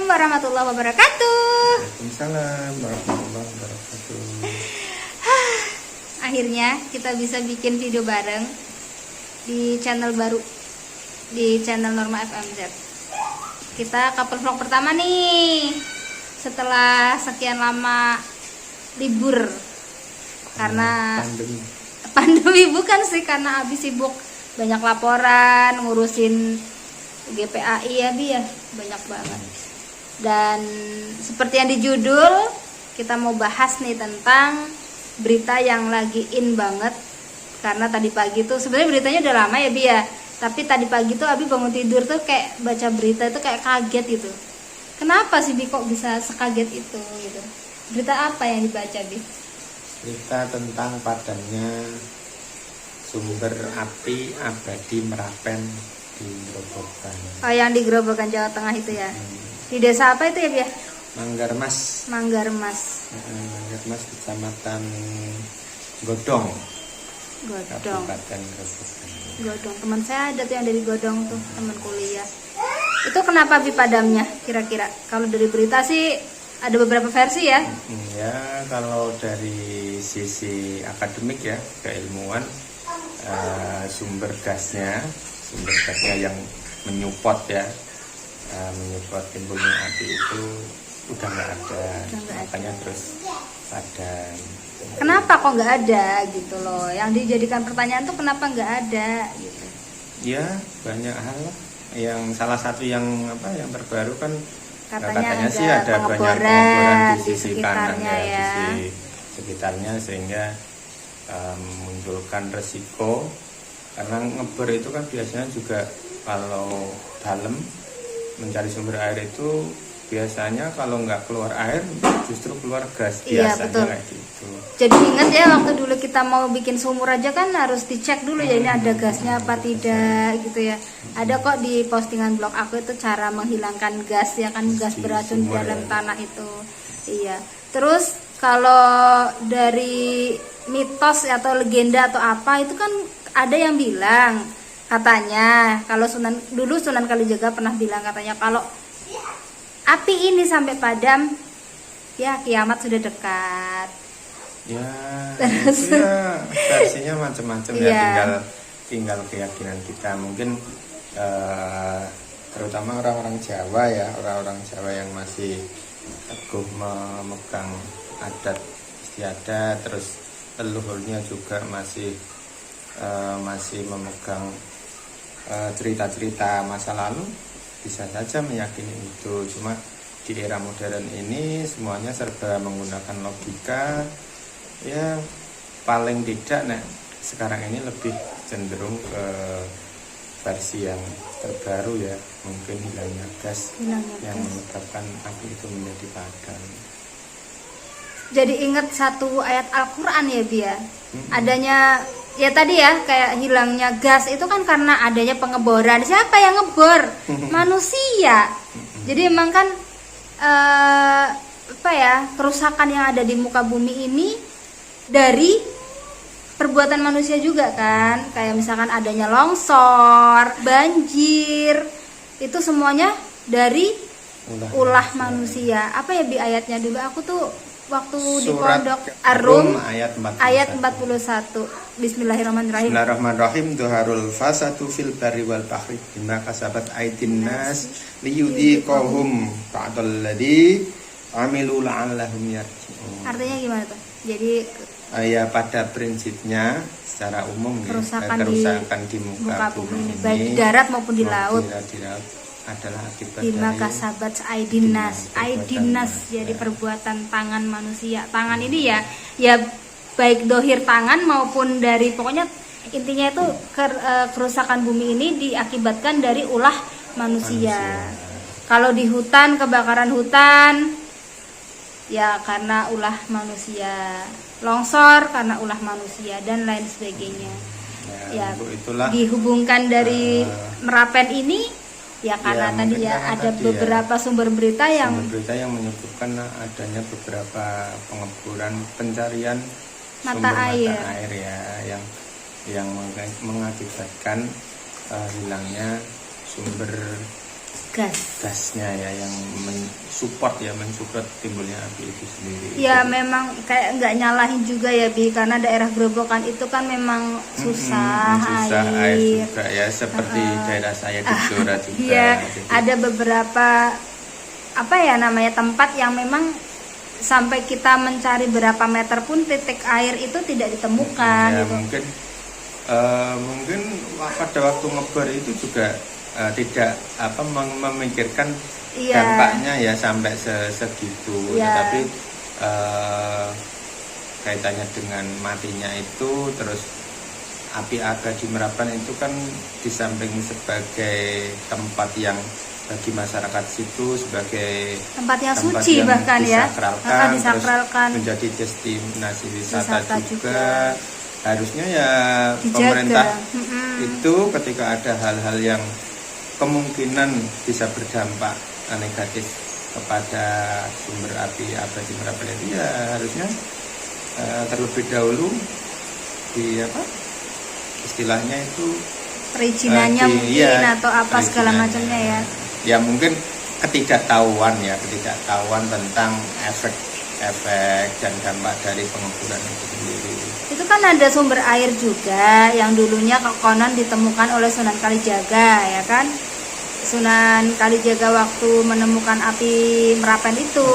warahmatullahi wabarakatuh. Waalaikumsalam warahmatullahi wabarakatuh. Akhirnya kita bisa bikin video bareng di channel baru, di channel Norma FMZ. Kita couple vlog pertama nih setelah sekian lama libur karena pandemi bukan sih, karena habis sibuk banyak laporan ngurusin GPAI ya Bi ya, banyak banget. Dan seperti yang di judul, kita mau bahas nih tentang berita yang lagi in banget. Karena tadi pagi tuh sebenarnya beritanya udah lama ya Bi ya, tapi tadi pagi tuh Abi bangun tidur tuh kayak baca berita itu kayak kaget gitu. Kenapa sih Bi kok bisa sekaget itu gitu? Berita apa yang dibaca Bi? Berita tentang padamnya sumber api abadi Merapen di Grobogan. Oh, yang di Grobogan Jawa Tengah itu ya. Di desa apa itu ya Bi ya? Manggarmas. Manggarmas. Manggarmas Kecamatan Godong. Godong. Kabupaten Grobogan. Godong. Teman saya ada tuh yang dari Godong tuh, teman kuliah. Itu kenapa Bi padamnya kira-kira? Kalau dari berita sih ada beberapa versi ya. Ya, kalau dari sisi akademik ya, keilmuan, sumber gasnya yang menyupport ya, menyupport timbulnya api itu udah nggak ada, makanya terus padam. Kenapa kok nggak ada gitu loh? Yang dijadikan pertanyaan tuh kenapa nggak ada gitu? Ya banyak hal lah. Yang salah satu yang terbaru kan katanya sih ada banyak pengeboran di sisi kanan ya, ya. Di sekitarnya, sehingga memunculkan resiko. Karena ngebor itu kan biasanya juga kalau dalam mencari sumber air itu biasanya kalau nggak keluar air justru keluar gas, iya, biasanya betul. kayak gitu. Jadi ingat ya waktu dulu kita mau bikin sumur aja kan harus dicek dulu ya ini ada gasnya apa tidak gitu ya. Ada kok di postingan blog aku itu cara menghilangkan gas ya kan, gas beracun di dalam tanah itu. Iya. Terus kalau dari mitos atau legenda atau apa itu kan ada yang bilang katanya kalau Sunan Kalijaga pernah bilang katanya kalau api ini sampai padam ya kiamat sudah dekat. Ya, terus itu ya versinya macam-macam ya, iya. tinggal keyakinan kita. Mungkin terutama orang-orang Jawa ya, orang-orang Jawa yang masih teguh memegang adat istiadat, terus leluhurnya juga masih memegang cerita-cerita masa lalu, bisa saja meyakini itu. Cuma di era modern ini semuanya serba menggunakan logika. Ya paling tidak sekarang ini lebih cenderung ke versi yang terbaru ya, mungkin hilangnya gas yang menyebabkan api itu menjadi padam. Jadi ingat satu ayat Al-Quran ya Bi ya, adanya ya tadi ya kayak hilangnya gas itu kan karena adanya pengeboran. Siapa yang ngebor? Manusia. Jadi emang kan kerusakan yang ada di muka bumi ini dari perbuatan manusia juga kan, kayak misalkan adanya longsor, banjir, itu semuanya dari ulah manusia. Apa ya Bi ayatnya dulu? Aku tuh waktu di pondok Ar-Rum ayat 41. Bismillahirrahmanirrahim. Bismillahirrahmanirrahim. Duharul fasatu fil barri wal bahri bima kasabat aydin nas liyudhiqahum ba'dal ladzi amilu la'allahum yarji'un. Artinya gimana tuh? Jadi ya pada prinsipnya secara umum kerusakan di muka bumi ini, baik di darat maupun di laut, adalah akibat bima kasabat aidinas. Aidinas jadi perbuatan tangan manusia. Tangan ini ya baik dohir tangan maupun dari, pokoknya intinya itu kerusakan bumi ini diakibatkan dari ulah manusia. Kalau di hutan, kebakaran hutan ya karena ulah manusia, longsor karena ulah manusia dan lain sebagainya. Ya itulah dihubungkan dari Merapen ini ya karena ya, tadi ya ada beberapa sumber berita yang menyebutkan adanya beberapa pengeboran pencarian mata air ya yang mengakibatkan hilangnya sumber gasnya ya yang mensupport timbulnya api itu sendiri. Ya memang kayak nggak nyalahin juga ya Bi, karena daerah Grobogan itu kan memang susah air juga ya, seperti daerah saya di Blora juga. Iya, ada beberapa tempat yang memang sampai kita mencari berapa meter pun titik air itu tidak ditemukan. Ya, gitu. Mungkin pada waktu ngebor itu juga tidak memikirkan dampaknya ya sampai segitu. Tapi kaitannya dengan matinya itu, terus api abadi Merapen itu kan di samping sebagai tempat yang bagi masyarakat situ sebagai tempat yang suci bahkan disakralkan, terus menjadi destinasi wisata juga. Harusnya ya dijaga. Pemerintah itu ketika ada hal-hal yang kemungkinan bisa berdampak negatif kepada sumber api abadi Merapen itu ya harusnya terlebih dahulu istilahnya itu perizinannya mungkin atau apa segala macamnya ya. Ya mungkin ketidaktahuan tentang efek dan dampak dari pengukuran itu sendiri. Itu kan ada sumber air juga yang dulunya konon ditemukan oleh Sunan Kalijaga ya kan. Sunan Kalijaga waktu menemukan api Merapen itu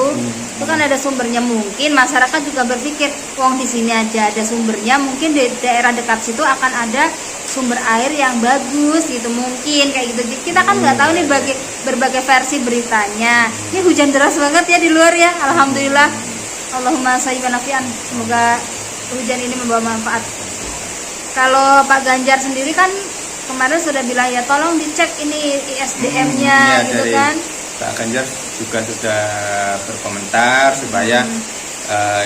kan ada sumbernya. Mungkin masyarakat juga berpikir, wong di sini aja ada sumbernya, mungkin di daerah dekat situ akan ada sumber air yang bagus gitu, mungkin kayak gitu. Kita kan nggak tahu nih berbagai versi beritanya. Ini hujan deras banget ya di luar ya, alhamdulillah. Allahumma shayyiban nafi'an. Semoga hujan ini membawa manfaat. Kalau Pak Ganjar sendiri kan kemarin sudah bilang ya tolong dicek ini ISDM-nya gitu kan. Pak Ganjar juga sudah berkomentar supaya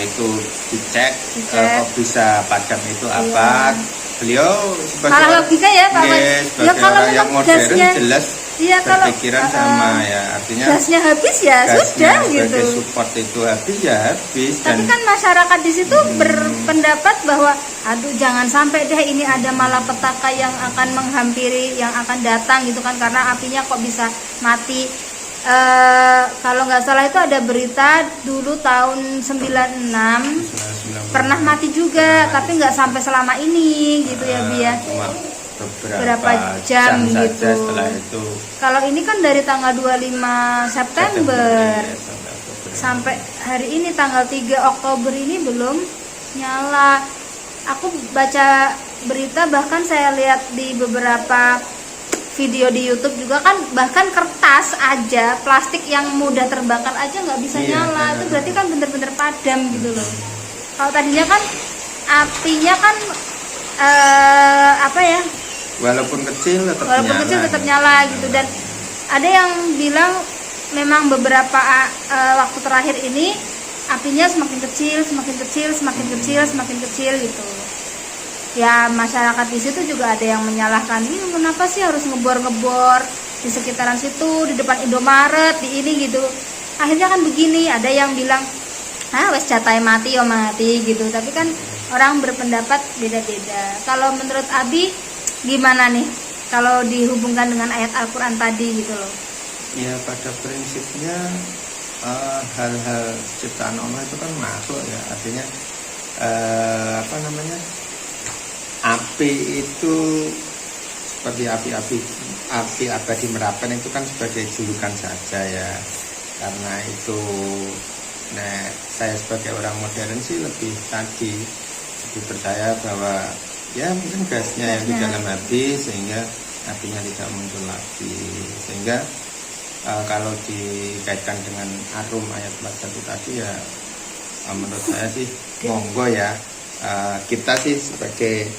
itu dicek kok bisa padam itu apa. Beliau malah logika ya Pak. Ya kalau orang yang modern gasnya, jelas berpikiran sama ya, artinya gasnya habis ya sudah gitu. Support itu habis ya habis. Tapi kan masyarakat di situ berpendapat bahwa aduh jangan sampai deh ini ada malapetaka yang akan menghampiri yang akan datang gitu kan, karena apinya kok bisa mati. Kalau nggak salah itu ada berita dulu tahun 96 pernah mati juga, tapi nggak sampai selama ini gitu ya Bi ya. Beberapa jam gitu. Setelah itu. Kalau ini kan dari tanggal 25 September sampai hari ini tanggal 3 Oktober ini belum nyala. Aku baca berita, bahkan saya lihat di beberapa video di YouTube juga kan, bahkan kertas aja, plastik yang mudah terbakar aja nggak bisa nyala. Itu berarti kan bener-bener padam gitu loh. Kalau tadinya kan apinya kan walaupun kecil tetap nyala gitu. Dan ada yang bilang memang beberapa waktu terakhir ini apinya semakin kecil gitu. Ya masyarakat di situ juga ada yang menyalahkan, ini kenapa sih harus ngebor di sekitaran situ, di depan Indomaret, di ini gitu. Akhirnya kan begini, ada yang bilang wes catai mati gitu. Tapi kan orang berpendapat beda-beda. Kalau menurut Abi gimana nih kalau dihubungkan dengan ayat Al-Quran tadi gitu loh? Ya pada prinsipnya hal-hal ciptaan Allah itu kan masuk ya, artinya api itu seperti api abadi Merapen itu kan sebagai julukan saja ya, karena itu saya sebagai orang modern sih lebih percaya bahwa ya mungkin gasnya yang di dalam habis sehingga apinya tidak muncul lagi. Sehingga kalau dikaitkan dengan arum ayat 41 tadi ya menurut saya sih monggo ya, kita sih sebagai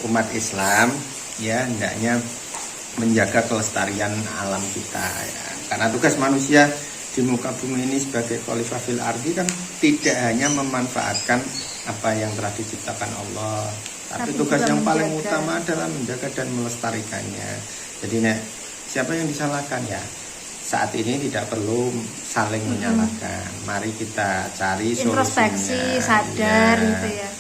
umat Islam ya hendaknya menjaga kelestarian alam kita ya. Karena tugas manusia di muka bumi ini sebagai khalifah fil ardi kan tidak hanya memanfaatkan apa yang telah diciptakan Allah, tapi tugas yang paling utama adalah menjaga dan melestarikannya. Jadi siapa yang disalahkan ya? Saat ini tidak perlu saling menyalahkan. Mari kita cari introspeksi, sadar gitu ya.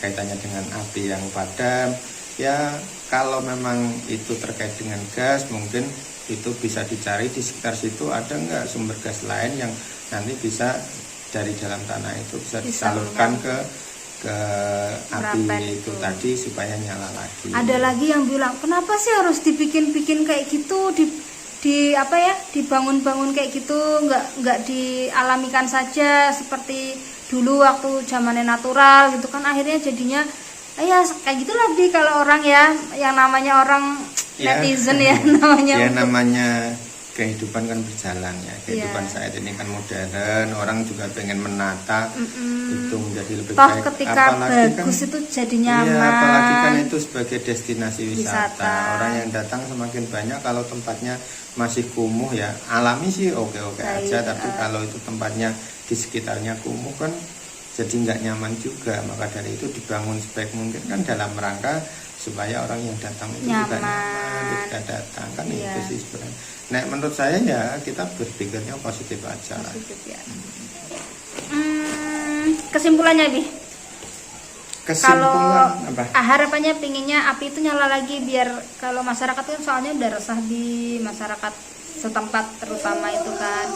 Kaitannya dengan api yang padam, ya kalau memang itu terkait dengan gas mungkin itu bisa dicari di sekitar situ ada nggak sumber gas lain yang nanti bisa dari dalam tanah itu bisa disalurkan ke api itu tadi supaya nyala lagi. Ada lagi yang bilang kenapa sih harus dibikin-bikin kayak gitu, di apa ya, dibangun-bangun kayak gitu, nggak dialamikan saja seperti dulu waktu zamannya natural gitu kan. Akhirnya jadinya ya kayak gitulah Bi, kalau orang ya yang namanya orang netizen ya namanya ya namanya kehidupan kan berjalan ya, kehidupan saat ini kan modern, orang juga pengen menata itu menjadi lebih toh baik. ketika bagus kan, itu jadi nyaman. Iya, apalagi kan itu sebagai destinasi wisata. Orang yang datang semakin banyak. Kalau tempatnya masih kumuh ya alami sih oke-oke aja, tapi kalau itu tempatnya di sekitarnya kumuh kan jadi nggak nyaman juga. Maka dari itu dibangun sebaik mungkin kan dalam rangka supaya orang yang datang itu juga nyaman ketika datang kan. Itu sih sebenarnya. Nah menurut saya ya kita berpikirnya positif aja lah. Ya. Kesimpulannya Bi, kalau harapannya pinginnya api itu nyala lagi biar kalau masyarakat itu soalnya udah resah di masyarakat setempat terutama itu kan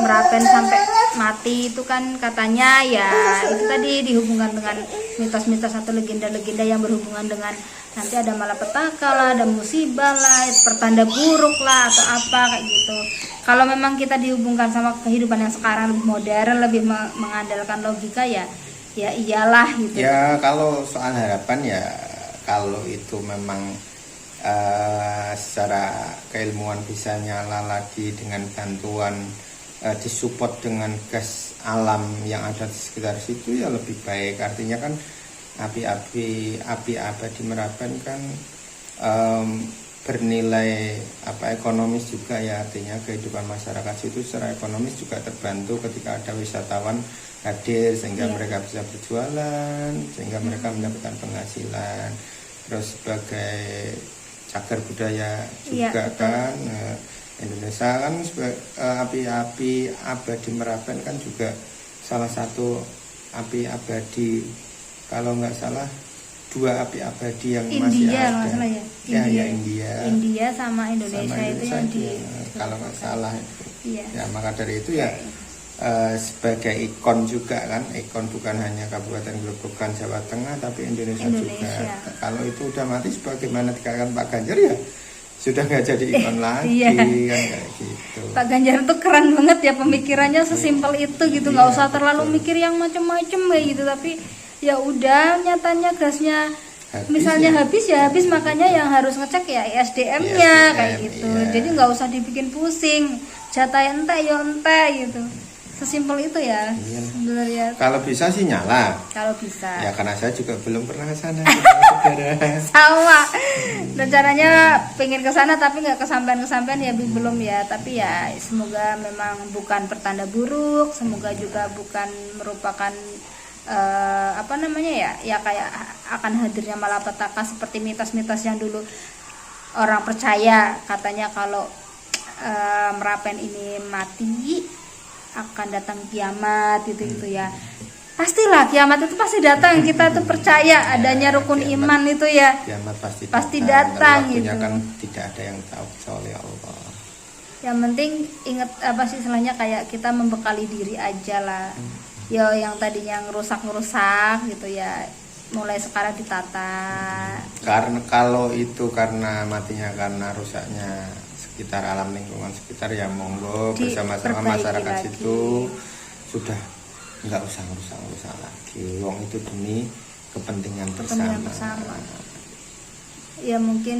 Merapen sampai mati itu kan katanya ya itu tadi dihubungkan dengan mitos-mitos atau legenda-legenda yang berhubungan dengan nanti ada malapetaka lah, ada musibah lah, pertanda buruk lah atau apa kayak gitu. Kalau memang kita dihubungkan sama kehidupan yang sekarang lebih modern, lebih mengandalkan logika ya iyalah gitu. Ya kalau soal harapan ya kalau itu memang secara keilmuan bisa nyala lagi dengan bantuan disupport dengan gas alam yang ada di sekitar situ ya lebih baik. Artinya kan api abadi Merapen kan bernilai ekonomis juga ya, artinya kehidupan masyarakat situ secara ekonomis juga terbantu ketika ada wisatawan hadir sehingga mereka bisa berjualan, sehingga mereka mendapatkan penghasilan. Terus sebagai cagar budaya juga kan Indonesia kan api abadi Merapen kan juga salah satu api abadi, kalau nggak salah 2 api abadi yang masih ada. India sama Indonesia itu yang di kalau nggak salah itu. Ya maka dari itu ya sebagai ikon juga kan, ikon bukan hanya Kabupaten Grobogan Jawa Tengah tapi Indonesia juga. Kalau itu udah mati sebagaimana dikatakan Pak Ganjar ya sudah nggak jadi ikon lagi kan kayak gitu. Pak Ganjar tuh keren banget ya pemikirannya, sesimpel itu gitu, nggak usah terlalu mikir yang macem-macem kayak gitu, tapi ya udah nyatanya gasnya habis makanya yang harus ngecek ya SDM-nya kayak gitu. Jadi nggak usah dibikin pusing, jatah ente gitu, sesimpel itu ya sebenarnya. Kalau bisa sih nyala. Kalau bisa. Ya karena saya juga belum pernah ke sana. Sama. Rencananya pengen ke sana tapi nggak kesampaian ya belum ya. Tapi ya semoga memang bukan pertanda buruk, semoga juga bukan merupakan ya kayak akan hadirnya malapetaka seperti mitos-mitos yang dulu orang percaya, katanya kalau Merapen ini mati akan datang kiamat gitu ya. Pastilah kiamat itu pasti datang, kita tuh percaya adanya rukun iman itu ya. Kiamat pasti datang gitu. Kan tidak ada yang tahu kecuali Allah. Yang penting ingat istilahnya kayak kita membekali diri aja lah. Ya yang tadinya ngerusak gitu ya mulai sekarang ditata. Karena kalau itu karena matinya karena rusaknya sekitar alam lingkungan sekitar ya monggo bersama-sama masyarakat situ sudah nggak usah rusak lagi. Wong itu demi kepentingan bersama. Ya mungkin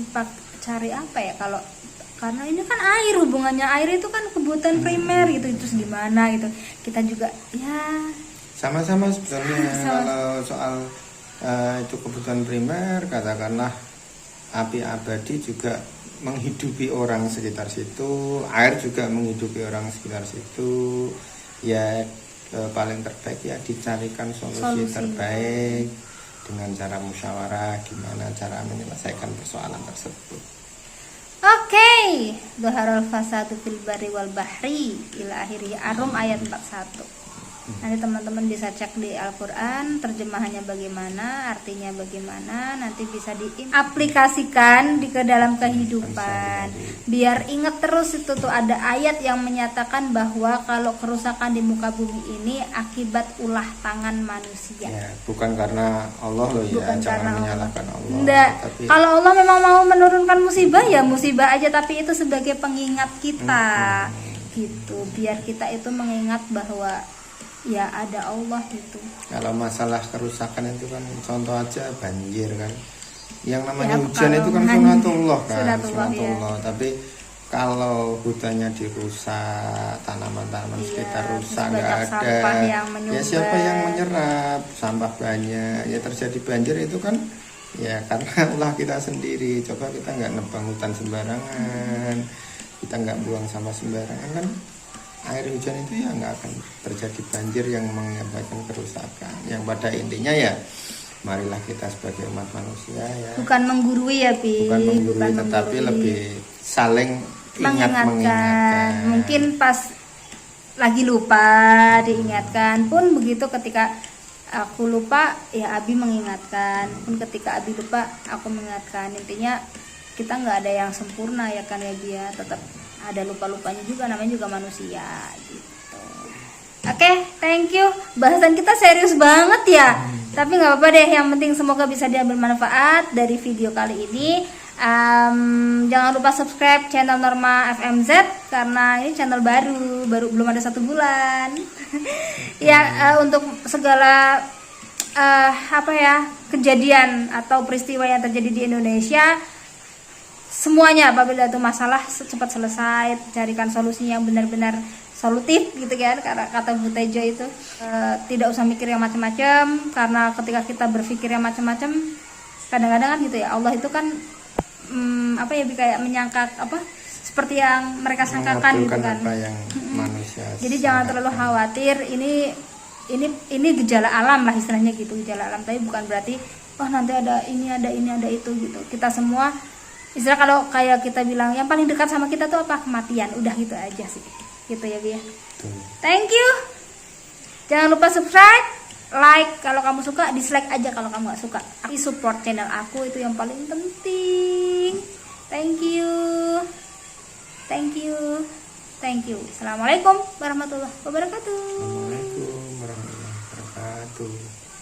Pak cari apa ya, kalau karena ini kan air, hubungannya air itu kan kebutuhan primer gitu, terus gimana gitu kita juga ya sama-sama sebetulnya. Kalau soal itu kebutuhan primer, katakanlah api abadi juga menghidupi orang sekitar situ, air juga menghidupi orang sekitar situ ya, paling terbaik ya dicarikan solusi terbaik dengan cara musyawarah, gimana cara menyelesaikan persoalan tersebut. Dhaharal fasadu fil barri wal bahri ila akhiri Ar-Rum ayat 41. Nanti teman-teman bisa cek di Al-Quran, terjemahannya bagaimana, artinya bagaimana, nanti bisa diaplikasikan ke dalam kehidupan. Biar ingat terus itu tuh ada ayat yang menyatakan bahwa kalau kerusakan di muka bumi ini akibat ulah tangan manusia. Ya, bukan karena Allah loh ya, Bukan jangan karena menyalahkan Allah. Enggak. Tapi Kalau Allah memang mau menurunkan musibah ya musibah aja, tapi itu sebagai pengingat kita. Gitu, biar kita itu mengingat bahwa ya ada Allah gitu. kalau masalah kerusakan itu kan contoh aja banjir kan. Yang namanya Ya, hujan kalau itu kan sunatullah kan, sunatullah, sunatullah. Tapi kalau hutannya dirusak, tanaman-tanaman Iya, sekitar rusak, terus nggak banyak ada. sampah yang Ya menyumbat. siapa yang menyerap? Sampah banyak, ya terjadi banjir itu kan ya karena ulah kita sendiri. Coba kita nggak nebang hutan sembarangan, kita nggak buang sampah sembarangan kan, air hujan itu ya nggak akan terjadi banjir yang mengakibatkan kerusakan. Yang pada intinya ya marilah kita sebagai umat manusia ya Bukan menggurui ya, Pi. bukan menggurui tetapi menggurui. lebih saling mengingatkan. Mungkin pas lagi lupa diingatkan, pun begitu ketika aku lupa ya Abi mengingatkan, pun ketika Abi lupa aku mengingatkan. Intinya kita nggak ada yang sempurna ya kan ya, dia tetap ada lupa-lupanya juga, namanya juga manusia gitu. Oke, thank you. Bahasan kita serius banget ya. Tapi nggak apa-apa deh, yang penting semoga bisa diambil manfaat dari video kali ini. Jangan lupa subscribe channel Norma FMZ karena ini channel baru belum ada 1 bulan. Ya, untuk segala kejadian atau peristiwa yang terjadi di Indonesia, semuanya apabila itu masalah cepat selesai, carikan solusi yang benar-benar solutif gitu kan, karena kata Bu Tejo itu tidak usah mikir yang macam-macam, karena ketika kita berpikir yang macam-macam kadang-kadang kan gitu ya, Allah itu kan kayak menyangka seperti yang mereka sangkakan gitu kan. Apa yang manusia Jadi jangan terlalu khawatir, ini gejala alam lah istilahnya gitu, gejala alam, tapi bukan berarti nanti ada ini ada itu gitu. Kita semua istilah kalau kayak kita bilang yang paling dekat sama kita tuh apa? Kematian. Udah gitu aja sih. Gitu ya, Bi. Thank you. Jangan lupa subscribe, like kalau kamu suka, dislike aja kalau kamu gak suka. Support channel aku itu yang paling penting. Thank you. Thank you. Thank you. Assalamualaikum warahmatullahi wabarakatuh. Assalamualaikum warahmatullahi wabarakatuh.